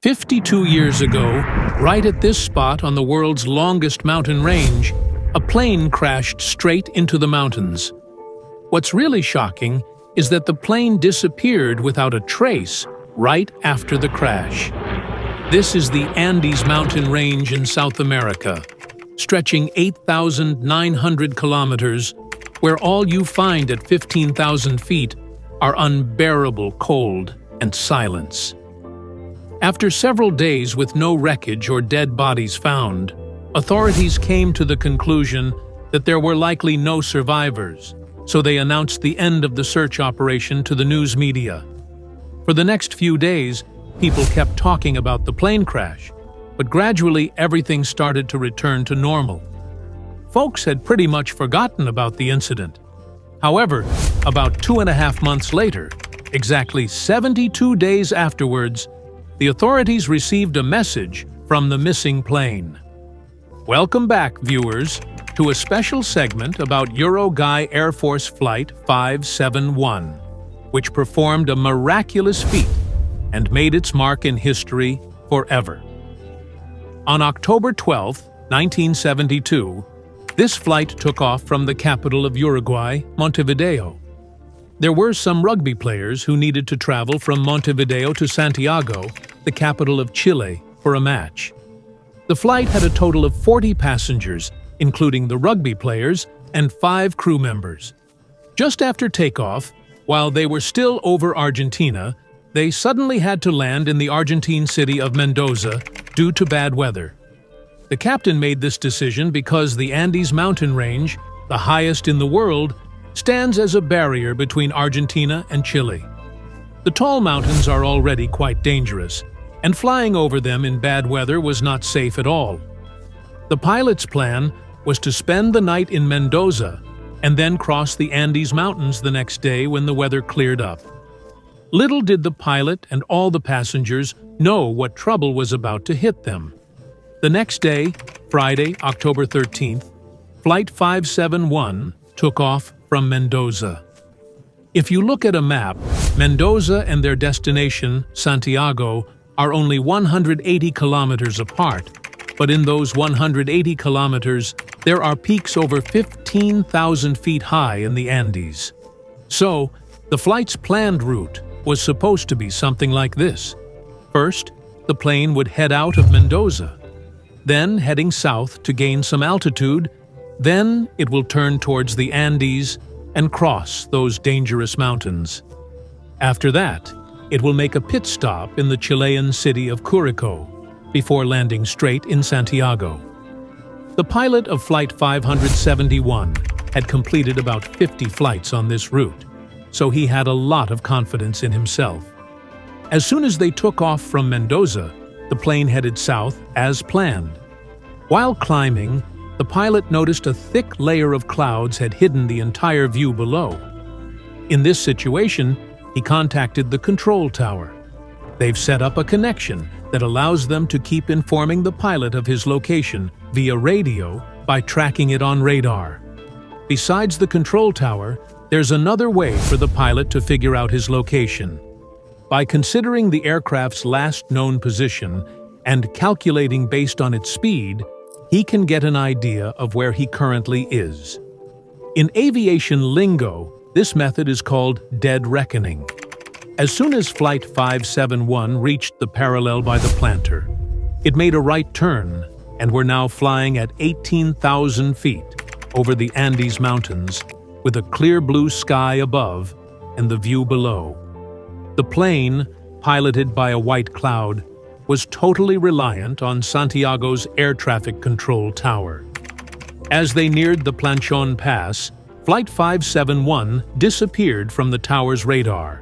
52 years ago, right at this spot on the world's longest mountain range, a plane crashed straight into the mountains. What's really shocking is that the plane disappeared without a trace right after the crash. This is the Andes mountain range in South America, stretching 8,900 kilometers, where all you find at 15,000 feet are unbearable cold and silence. After several days with no wreckage or dead bodies found, authorities came to the conclusion that there were likely no survivors, so they announced the end of the search operation to the news media. For the next few days, people kept talking about the plane crash, but gradually everything started to return to normal. Folks had pretty much forgotten about the incident. However, about 2.5 months later, exactly 72 days afterwards, the authorities received a message from the missing plane. Welcome back, viewers, to a special segment about Uruguay Air Force Flight 571, which performed a miraculous feat and made its mark in history forever. On October 12, 1972, this flight took off from the capital of Uruguay, Montevideo. There were some rugby players who needed to travel from Montevideo to Santiago, the capital of Chile, for a match. The flight had a total of 40 passengers, including the rugby players and 5 crew members. Just after takeoff, while they were still over Argentina, they suddenly had to land in the Argentine city of Mendoza due to bad weather. The captain made this decision because the Andes mountain range, the highest in the world, stands as a barrier between Argentina and Chile. The tall mountains are already quite dangerous, and flying over them in bad weather was not safe at all. The pilot's plan was to spend the night in Mendoza and then cross the Andes Mountains the next day when the weather cleared up. Little did the pilot and all the passengers know what trouble was about to hit them. The next day, Friday, October 13th, Flight 571 took off from Mendoza. If you look at a map, Mendoza and their destination, Santiago, are only 180 kilometers apart, but in those 180 kilometers, there are peaks over 15,000 feet high in the Andes. So, the flight's planned route was supposed to be something like this. First, the plane would head out of Mendoza, then heading south to gain some altitude, then it will turn towards the Andes and cross those dangerous mountains. After that, it will make a pit stop in the Chilean city of Curicó before landing straight in Santiago. The pilot of Flight 571 had completed about 50 flights on this route, so he had a lot of confidence in himself. As soon as they took off from Mendoza, the plane headed south as planned. While climbing, the pilot noticed a thick layer of clouds had hidden the entire view below. In this situation, he contacted the control tower. They've set up a connection that allows them to keep informing the pilot of his location via radio by tracking it on radar. Besides the control tower, there's another way for the pilot to figure out his location. By considering the aircraft's last known position and calculating based on its speed, he can get an idea of where he currently is. In aviation lingo, this method is called dead reckoning. As soon as Flight 571 reached the parallel by the planter, it made a right turn and we're now flying at 18,000 feet over the Andes Mountains with a clear blue sky above and the view below. The plane, piloted by a white cloud, was totally reliant on Santiago's air traffic control tower. As they neared the Planchon Pass, Flight 571 disappeared from the tower's radar.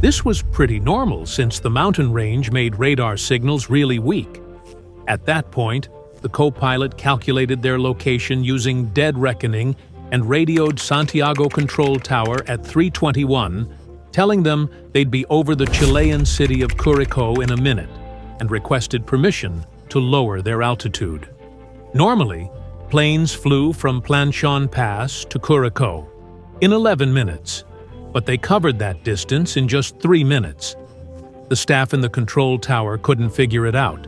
This was pretty normal since the mountain range made radar signals really weak. At that point, the co-pilot calculated their location using dead reckoning and radioed Santiago Control Tower at 3:21, telling them they'd be over the Chilean city of Curicó in a minute, and requested permission to lower their altitude. Normally, planes flew from Planchon Pass to Curicó in 11 minutes, but they covered that distance in just 3 minutes. The staff in the control tower couldn't figure it out,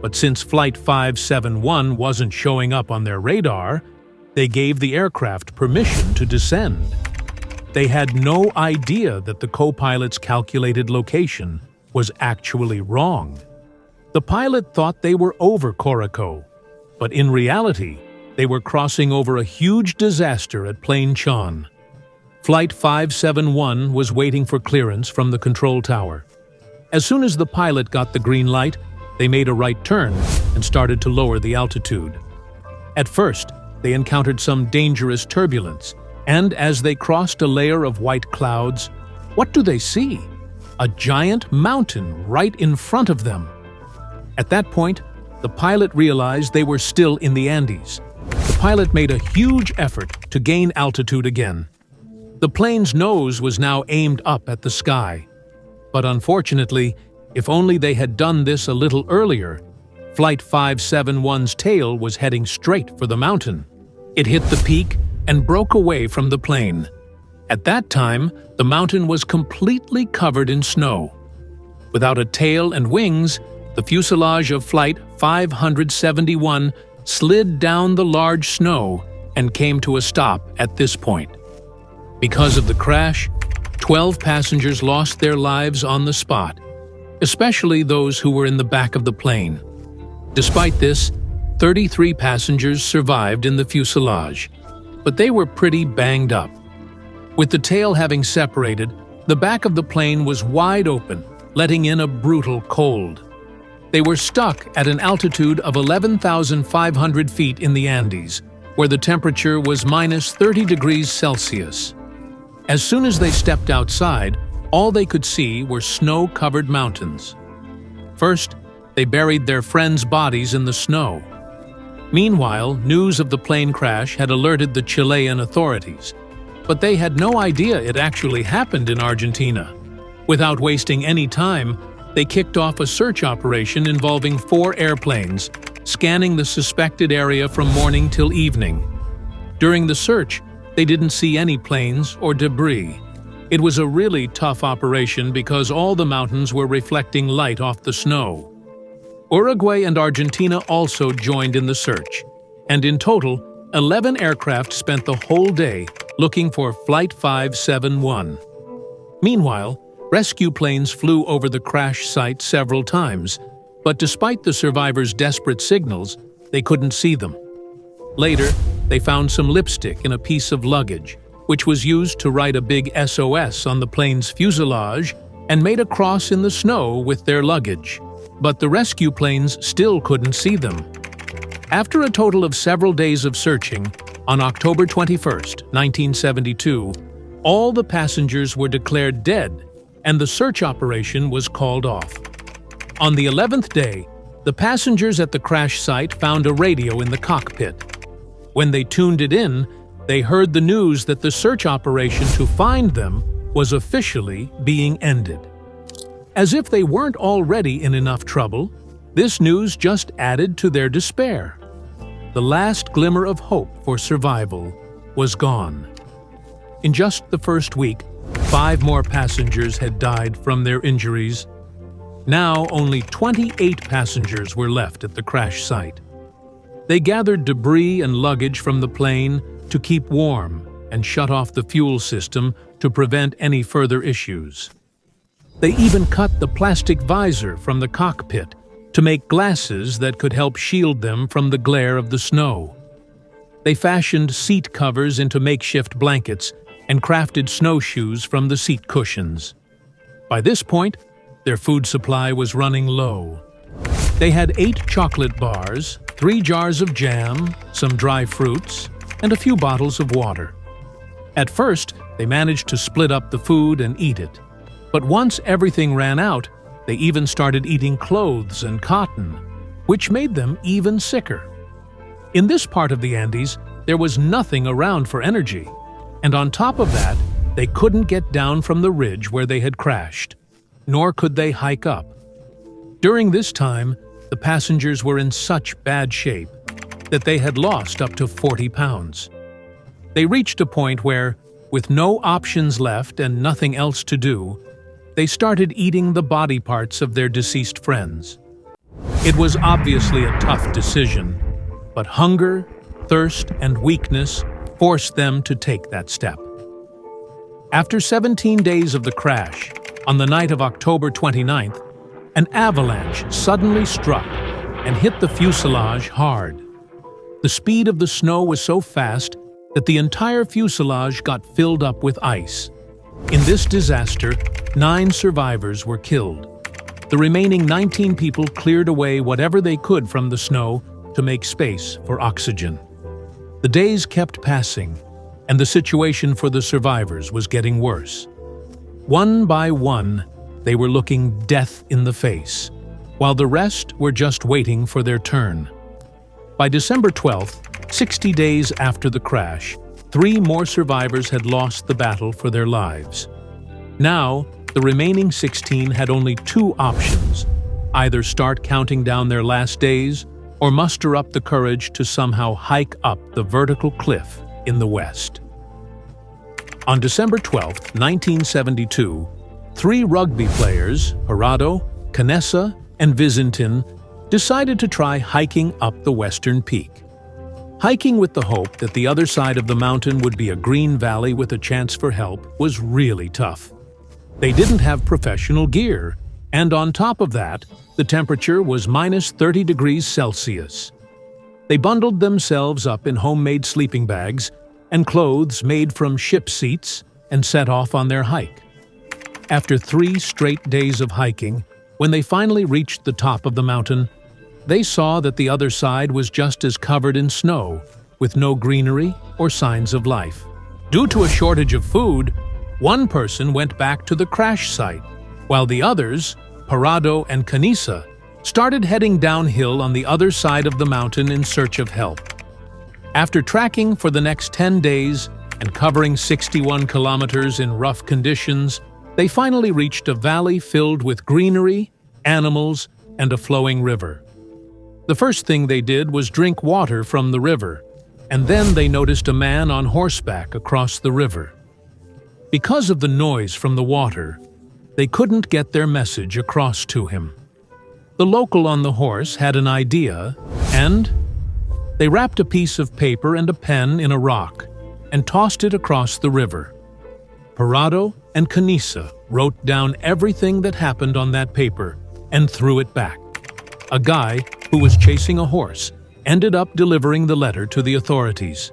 but since Flight 571 wasn't showing up on their radar, they gave the aircraft permission to descend. They had no idea that the co-pilot's calculated location was actually wrong. The pilot thought they were over Corico, but in reality, they were crossing over a huge disaster at Plain Chon. Flight 571 was waiting for clearance from the control tower. As soon as the pilot got the green light, they made a right turn and started to lower the altitude. At first, they encountered some dangerous turbulence, and as they crossed a layer of white clouds, what do they see? A giant mountain right in front of them. At that point, the pilot realized they were still in the Andes. The pilot made a huge effort to gain altitude again. The plane's nose was now aimed up at the sky. But unfortunately, if only they had done this a little earlier, Flight 571's tail was heading straight for the mountain. It hit the peak and broke away from the plane. At that time, the mountain was completely covered in snow. Without a tail and wings, the fuselage of Flight 571 slid down the large snow and came to a stop at this point. Because of the crash, 12 passengers lost their lives on the spot, especially those who were in the back of the plane. Despite this, 33 passengers survived in the fuselage, but they were pretty banged up. With the tail having separated, the back of the plane was wide open, letting in a brutal cold. They were stuck at an altitude of 11,500 feet in the Andes, where the temperature was minus 30 degrees Celsius. As soon as they stepped outside, all they could see were snow-covered mountains. First, they buried their friends' bodies in the snow. Meanwhile, news of the plane crash had alerted the Chilean authorities, but they had no idea it actually happened in Argentina. Without wasting any time, they kicked off a search operation involving 4 airplanes, scanning the suspected area from morning till evening. During the search, they didn't see any planes or debris. It was a really tough operation because all the mountains were reflecting light off the snow. Uruguay and Argentina also joined in the search, and in total, 11 aircraft spent the whole day looking for Flight 571. Meanwhile, rescue planes flew over the crash site several times, but despite the survivors' desperate signals, they couldn't see them. Later, they found some lipstick in a piece of luggage, which was used to write a big SOS on the plane's fuselage and made a cross in the snow with their luggage. But the rescue planes still couldn't see them. After a total of several days of searching, on October 21, 1972, all the passengers were declared dead and the search operation was called off. On the 11th day, the passengers at the crash site found a radio in the cockpit. When they tuned it in, they heard the news that the search operation to find them was officially being ended. As if they weren't already in enough trouble, this news just added to their despair. The last glimmer of hope for survival was gone. In just the first week, 5 more passengers had died from their injuries. Now only 28 passengers were left at the crash site. They gathered debris and luggage from the plane to keep warm and shut off the fuel system to prevent any further issues. They even cut the plastic visor from the cockpit to make glasses that could help shield them from the glare of the snow. They fashioned seat covers into makeshift blankets and crafted snowshoes from the seat cushions. By this point, their food supply was running low. They had 8 chocolate bars, 3 jars of jam, some dry fruits, and a few bottles of water. At first, they managed to split up the food and eat it. But once everything ran out, they even started eating clothes and cotton, which made them even sicker. In this part of the Andes, there was nothing around for energy, and on top of that, they couldn't get down from the ridge where they had crashed, nor could they hike up. During this time, the passengers were in such bad shape that they had lost up to 40 pounds. They reached a point where, with no options left and nothing else to do, they started eating the body parts of their deceased friends. It was obviously a tough decision, but hunger, thirst, and weakness forced them to take that step. After 17 days of the crash, on the night of October 29th, an avalanche suddenly struck and hit the fuselage hard. The speed of the snow was so fast that the entire fuselage got filled up with ice. In this disaster, 9 survivors were killed. The remaining 19 people cleared away whatever they could from the snow to make space for oxygen. The days kept passing, and the situation for the survivors was getting worse. One by one, they were looking death in the face, while the rest were just waiting for their turn. By December 12th, 60 days after the crash, 3 more survivors had lost the battle for their lives. Now, the remaining 16 had only 2 options: either start counting down their last days or muster up the courage to somehow hike up the vertical cliff in the west. On December 12, 1972, 3 rugby players, Parado, Canessa, and Vizintin, decided to try hiking up the western peak. Hiking with the hope that the other side of the mountain would be a green valley with a chance for help was really tough. They didn't have professional gear, and on top of that, the temperature was minus 30 degrees Celsius. They bundled themselves up in homemade sleeping bags and clothes made from ship seats and set off on their hike. After 3 straight days of hiking, when they finally reached the top of the mountain, they saw that the other side was just as covered in snow, with no greenery or signs of life. Due to a shortage of food, one person went back to the crash site, while the others, Parado and Canessa, started heading downhill on the other side of the mountain in search of help. After tracking for the next 10 days and covering 61 kilometers in rough conditions, they finally reached a valley filled with greenery, animals, and a flowing river. The first thing they did was drink water from the river, and then they noticed a man on horseback across the river. Because of the noise from the water, they couldn't get their message across to him. The local on the horse had an idea, and they wrapped a piece of paper and a pen in a rock and tossed it across the river. Parado and Canessa wrote down everything that happened on that paper and threw it back. A guy who was chasing a horse ended up delivering the letter to the authorities.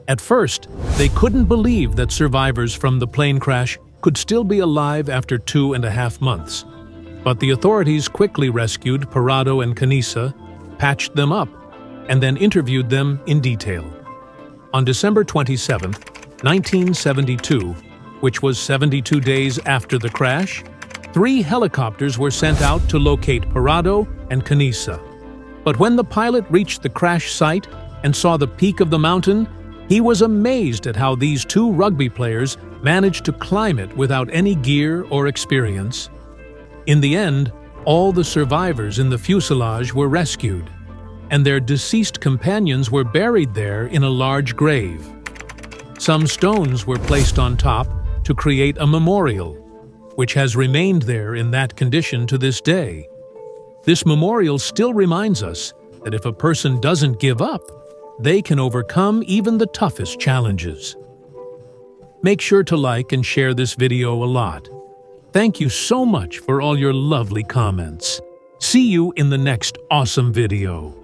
At first, they couldn't believe that survivors from the plane crash could still be alive after 2.5 months. But the authorities quickly rescued Parado and Canessa, patched them up, and then interviewed them in detail. On December 27, 1972, which was 72 days after the crash, 3 helicopters were sent out to locate Parado and Canessa. But when the pilot reached the crash site and saw the peak of the mountain, he was amazed at how these 2 rugby players managed to climb it without any gear or experience. In the end, all the survivors in the fuselage were rescued, and their deceased companions were buried there in a large grave. Some stones were placed on top to create a memorial, which has remained there in that condition to this day. This memorial still reminds us that if a person doesn't give up, they can overcome even the toughest challenges. Make sure to like and share this video a lot. Thank you so much for all your lovely comments. See you in the next awesome video.